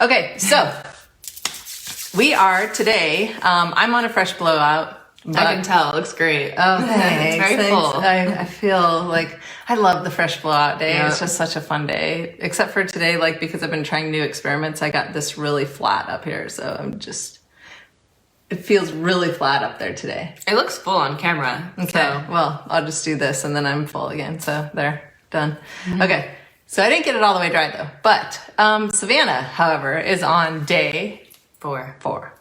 Okay, so we are today, I'm on a fresh blowout. I can tell, it looks great. Oh, thanks. It's very full. I feel like I love the fresh blowout day. Yeah. It's just such a fun day. Except for today, like because I've been trying new experiments, I got this really flat up here. So it feels really flat up there today. It looks full on camera. Okay, So. well, I'll just do this and then I'm full again. So there, done. Okay, so I didn't get it all the way dry though. But Savannah, however, is on day 4.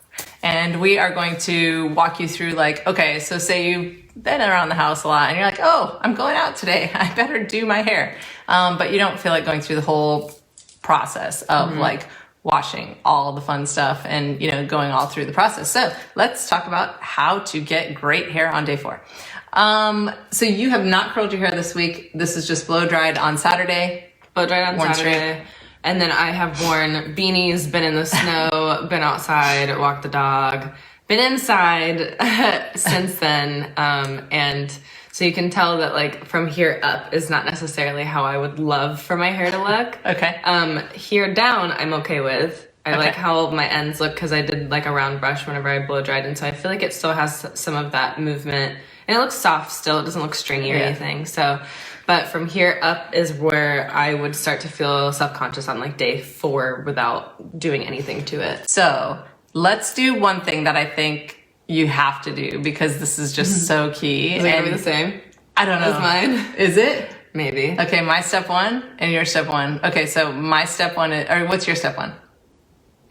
And we are going to walk you through like, okay, so say you've been around the house a lot and you're like, oh, I'm going out today. I better do my hair. But you don't feel like going through the whole process of like washing all the fun stuff and, you know, going all through the process. So let's talk about how to get great hair on day 4. So you have not curled your hair this week. This is just blow dried on Saturday. Blow dried on Worn Saturday. straight. And then I have worn beanies, been in the snow, been outside, walked the dog, been inside since then. And so you can tell that like from here up is not necessarily how I would love for my hair to look. Okay. Here down, I'm okay with. I Okay. like how my ends look because I did like a round brush whenever I blow dried. And so I feel like it still has some of that movement. And it looks soft still. It doesn't look stringy or Yeah. anything. So, but from here up is where I would start to feel self-conscious on like day 4 without doing anything to it. So let's do one thing that I think you have to do because this is just so key. Is it gonna be the same I don't know. as mine? Is it? Maybe. Okay, my step 1 and your step 1. Okay, so my step 1 is, or what's your step 1?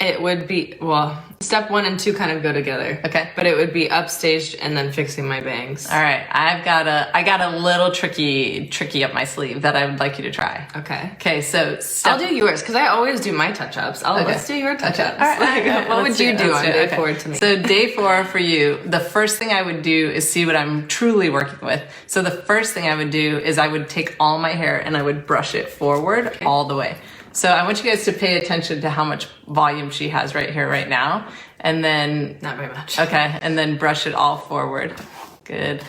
It would be, well, step 1 and 2 kind of go together. Okay. But it would be upstaged and then fixing my bangs. All right, I got a little tricky up my sleeve that I would like you to try. Okay. Okay, so I'll do yours because I always do my touch-ups. Let's do your touch-ups. Okay. All right. What would you do on day Okay. 4 to me? So day 4 for you, the first thing I would do is see what I'm truly working with. So the first thing I would do is I would take all my hair and I would brush it forward all the way. So I want you guys to pay attention to how much volume she has right here, right now. And then, Not very much. okay, and then brush it all forward. Good.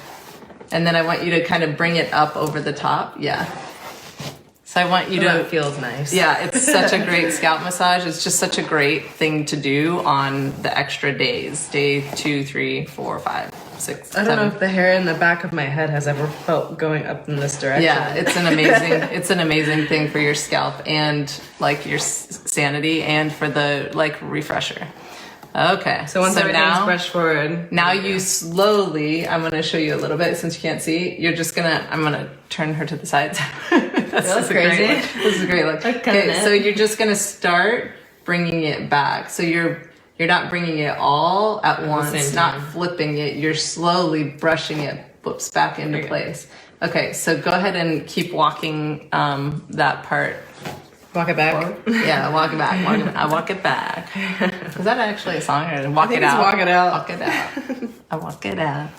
And then I want you to kind of bring it up over the top. Yeah. So I want you to, It feels nice. yeah, it's such a great scalp massage. It's just such a great thing to do on the extra days. Day 2, 3, 4, 5, 6, I don't know 7. if the hair in the back of my head has ever felt going up in this direction. Yeah, it's an amazing thing for your scalp and like your sanity and for the like refresher. Okay. So once everything's now, brushed forward. now you slowly, I'm going to show you a little bit since you can't see. I'm going to turn her to the sides. That's crazy. A great look. This is a great look. Okay, so you're just going to start bringing it back. So you're not bringing it all at once, same not time. flipping it. You're slowly brushing it, whoops, back into place. Okay, so go ahead and keep walking that part. Walk it back. Yeah, walk it back. I walk it back. Is that actually a song? Or walk think it it's out. walk it out. Walk it out. I walk it out.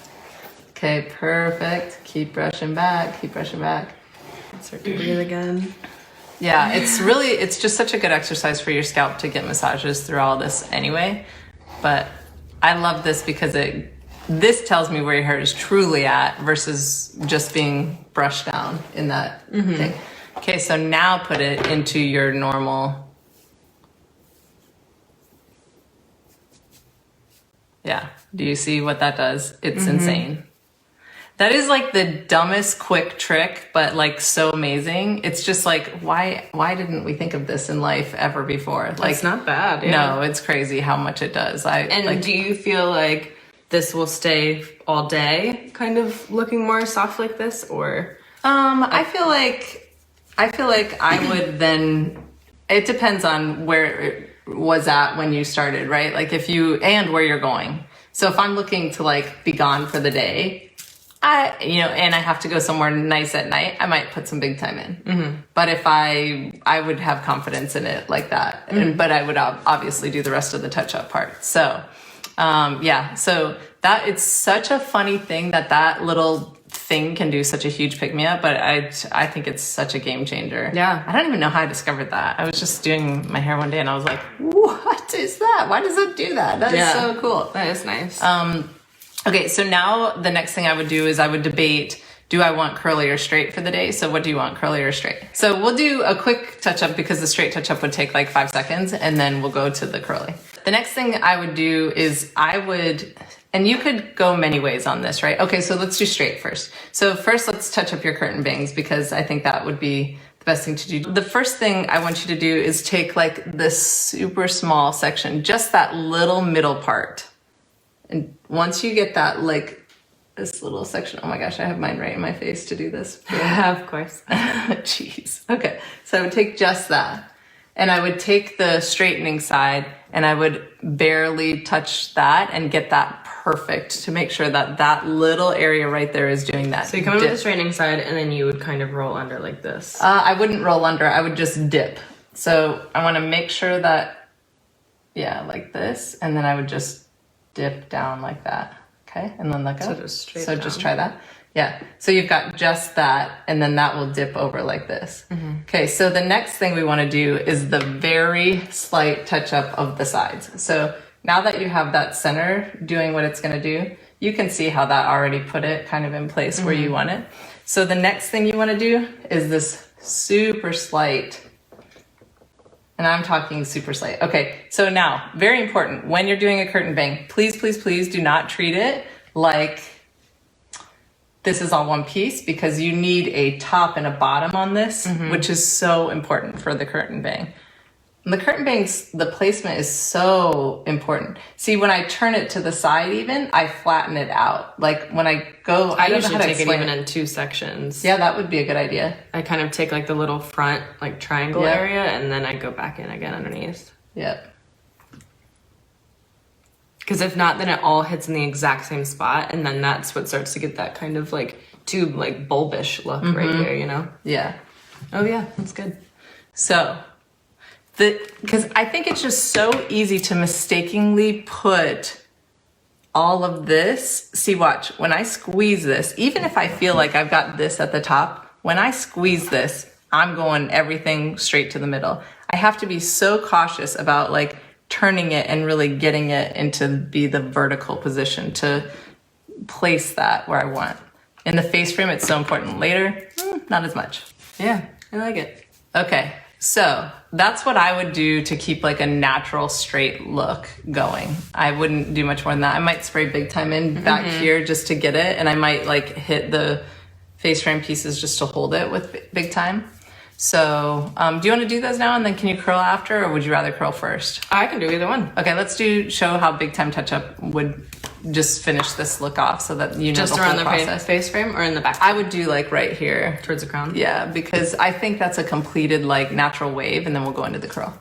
Okay, perfect. Keep brushing back. Keep brushing back. Start to breathe again. Yeah, it's just such a good exercise for your scalp to get massages through all this anyway. But I love this because this tells me where your hair is truly at versus just being brushed down in that thing. Okay, so now put it into your normal. Yeah, do you see what that does? It's insane. That is like the dumbest quick trick, but like so amazing. It's just like, why didn't we think of this in life ever before? Like, It's not bad. Yeah. no, it's crazy how much it does. And do you feel like this will stay all day, kind of looking more soft like this, or? I feel like I would then, it depends on where it was at when you started, right? Like and where you're going. So if I'm looking to like be gone for the day, and I have to go somewhere nice at night, I might put some big time in. But if I would have confidence in it like that. But I would obviously do the rest of the touch up part. So, so that it's such a funny thing that little thing can do such a huge pick me up, but I think it's such a game changer. Yeah. I don't even know how I discovered that. I was just doing my hair one day and I was like, what is that? Why does it do that? That is so cool. That is nice. Okay, so now the next thing I would do is I would debate do I want curly or straight for the day? So what do you want, curly or straight? So we'll do a quick touch up because the straight touch up would take like 5 seconds, and then we'll go to the curly. The next thing I would do is and you could go many ways on this, right? Okay, so let's do straight first. So first let's touch up your curtain bangs because I think that would be the best thing to do. The first thing I want you to do is take like this super small section, just that little middle part. And once you get that, like this little section, oh my gosh, I have mine right in my face to do this. Of course. Jeez. Okay, so I would take just that. And I would take the straightening side and I would barely touch that and get that perfect to make sure that that little area right there is doing that. So you come in with the straightening side and then you would kind of roll under like this. I wouldn't roll under, I would just dip. So I want to make sure that, yeah, like this, and then I would just dip down like that. Okay, and then let go. So just straight So down. just try that. Yeah, so you've got just that, and then that will dip over like this. Okay, so the next thing we want to do is the very slight touch up of the sides. So now that you have that center doing what it's going to do, you can see how that already put it kind of in place where you want it. So the next thing you want to do is this super slight, and I'm talking super slight. Okay, so now, very important, when you're doing a curtain bang, please, please, please do not treat it like this is all one piece, because you need a top and a bottom on this, which is so important for the curtain bang. And the curtain bangs, the placement is so important. See, when I turn it to the side even, I flatten it out. Like when I go, I don't know usually how to take it explain even in 2 sections. Yeah, that would be a good idea. I kind of take like the little front like triangle Yep. area and then I go back in again underneath. Yep. Because if not, then it all hits in the exact same spot, and then that's what starts to get that kind of like tube, like bulbish look right here, you know? Yeah. Oh yeah, that's good. So, because I think it's just so easy to mistakenly put all of this. See, watch, when I squeeze this, even if I feel like I've got this at the top, when I squeeze this, I'm going everything straight to the middle. I have to be so cautious about like turning it and really getting it into be the vertical position to place that where I want. In the face frame, it's so important. Later, not as much. Yeah, I like it. Okay, so that's what I would do to keep like a natural straight look going. I wouldn't do much more than that. I might spray Big Time in back here just to get it, and I might like hit the face frame pieces just to hold it with Big Time. So do you want to do those now, and then can you curl after, or would you rather curl first? I can do either one. Okay, let's show how Big Time touch up would just finish this look off so that you know Just the around whole the process. face frame or in the back? I would do like right here. Towards the crown? Yeah, because I think that's a completed like natural wave, and then we'll go into the curl.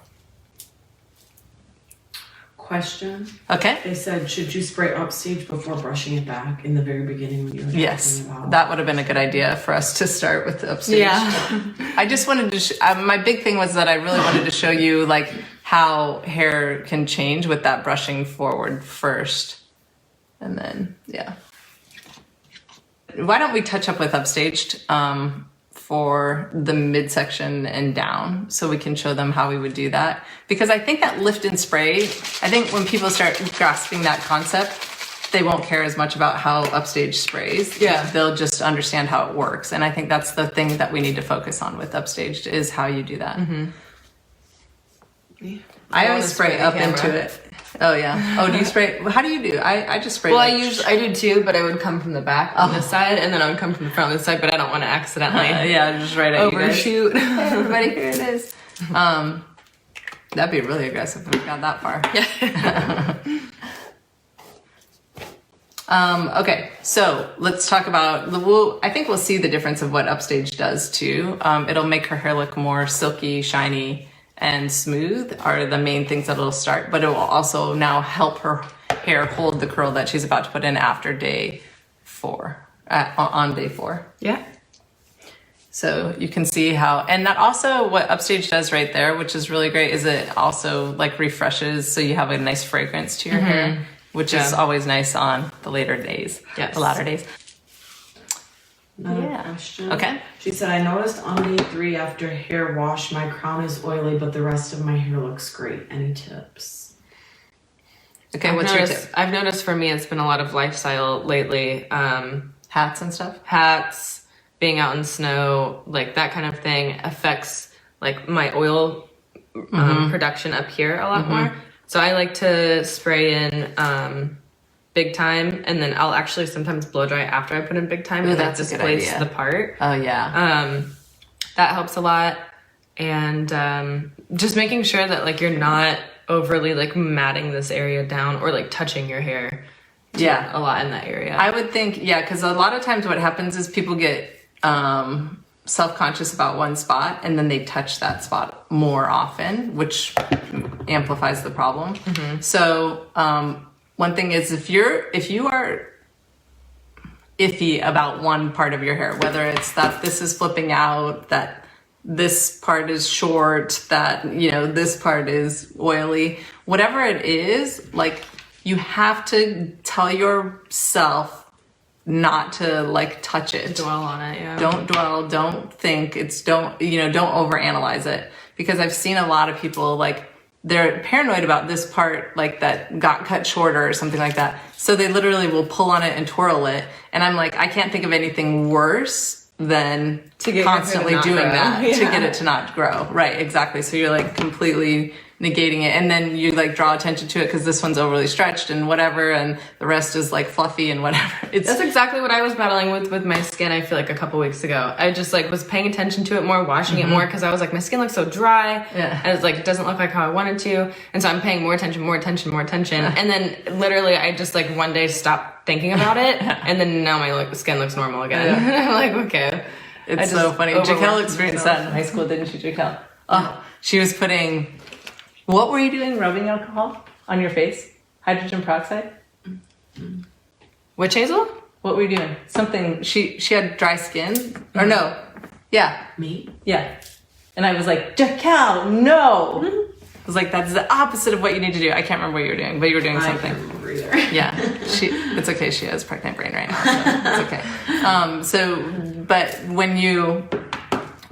Question. Okay. They said, should you spray upstage before brushing it back in the very beginning when you were Yes, talking about? that would have been a good idea for us to start with the upstage. Yeah. I just wanted to, my big thing was that I really wanted to show you like how hair can change with that brushing forward first. And then, yeah. Why don't we touch up with upstaged for the midsection and down so we can show them how we would do that? Because I think that lift and spray, I think when people start grasping that concept, they won't care as much about how upstage sprays. Yeah. They'll just understand how it works. And I think that's the thing that we need to focus on with upstaged is how you do that. I always spray up into it. Oh yeah. Oh, do you spray? How do you do? I just spray. Well, like, I do too, but I would come from the back on this side, and then I would come from the front on this side, but I don't want to accidentally yeah, just right at you guys. overshoot. Hey, everybody, here it is. That'd be really aggressive if we got that far. Okay, so let's talk about I think we'll see the difference of what upstage does too. It'll make her hair look more silky, shiny, and smooth are the main things that it'll start, but it will also now help her hair hold the curl that she's about to put in after day 4, on day 4. Yeah. So you can see how, and that also what upstage does right there, which is really great, is it also like refreshes so you have a nice fragrance to your hair, which is always nice on the later days, Yes. the latter days. Another question. Okay. She said, I noticed on day 3 after hair wash, my crown is oily, but the rest of my hair looks great. Any tips? Okay, what's your tip? I've noticed for me, it's been a lot of lifestyle lately. Hats and stuff? Hats, being out in the snow, like that kind of thing affects like my oil production up here a lot more. So I like to spray in Big Time, and then I'll actually sometimes blow dry after I put in Big Time, and that that's a good displaces idea. the part. Oh, yeah. That helps a lot. And just making sure that like you're not overly like matting this area down or like touching your hair a lot in that area. I would think, because a lot of times what happens is people get self-conscious about one spot and then they touch that spot more often, which amplifies the problem. So one thing is if you are iffy about one part of your hair, whether it's that this is flipping out, that this part is short, that, this part is oily, whatever it is, like, you have to tell yourself not to like touch it. Dwell on it, yeah. Don't dwell, don't think, don't overanalyze it. Because I've seen a lot of people like, they're paranoid about this part, like that got cut shorter or something like that. So they literally will pull on it and twirl it. And I'm like, I can't think of anything worse than constantly doing that to get it to not grow. Right, exactly. So you're like completely negating it, and then you like draw attention to it because this one's overly stretched and whatever, and the rest is like fluffy and whatever. That's exactly what I was battling with my skin. I feel like a couple weeks ago, I just like was paying attention to it more, washing it more, because I was like, my skin looks so dry, and it's like it doesn't look like how I wanted to, and so I'm paying more attention, and then literally I just like one day stopped thinking about it, and then now my skin looks normal again. I'm like, okay. It's so funny. Jaquel experienced that in high school, didn't you, Jaquel? Oh, she was putting. What were you doing? Rubbing alcohol on your face? Hydrogen peroxide? Which Hazel? What were you doing? Something. She had dry skin, or no? Yeah. Me? Yeah. And I was like, Jaquel, no. I was like, that's the opposite of what you need to do. I can't remember what you were doing, but you were doing something. I can't remember either. Yeah, it's okay. She has pregnant brain right now, so it's okay. But when you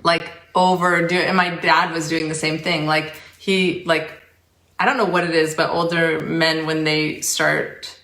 like overdo it, and my dad was doing the same thing. Like I don't know what it is, but older men, when they start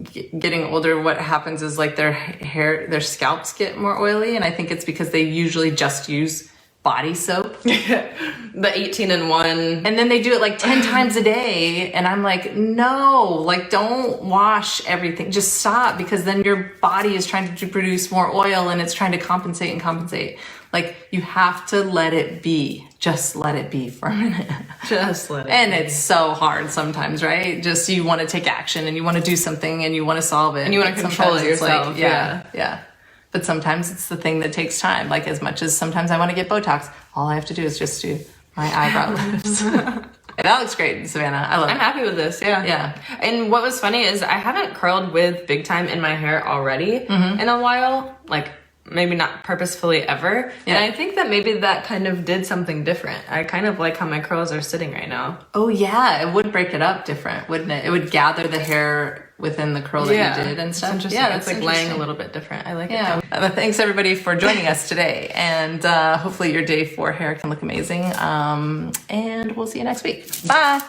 getting older, what happens is like their scalps get more oily, and I think it's because they usually just use body soap. The 18-in-1. And then they do it like 10 times a day. And I'm like, no, like don't wash everything. Just stop, because then your body is trying to produce more oil and it's trying to compensate. Like you have to let it be. Just let it be for a minute. Just let it And be. it's so hard sometimes, right? Just you want to take action and you want to do something and you want to solve it. And you want to control it Sometimes it's like, yourself. yeah. But sometimes it's the thing that takes time. Like as much as sometimes I want to get Botox, all I have to do is just do my eyebrow lifts. That looks great, Savannah. I love it. I'm happy with this, yeah. Yeah. And what was funny is I haven't curled with Big Time in my hair already in a while. Like maybe not purposefully ever. Yeah. And I think that maybe that kind of did something different. I kind of like how my curls are sitting right now. Oh yeah, it would break it up different, wouldn't it? It would gather the hair within the curl that you did and stuff. Interesting. Yeah, it's like laying a little bit different. I like it. Thanks everybody for joining us today, and hopefully your day 4 hair can look amazing. And we'll see you next week. Bye.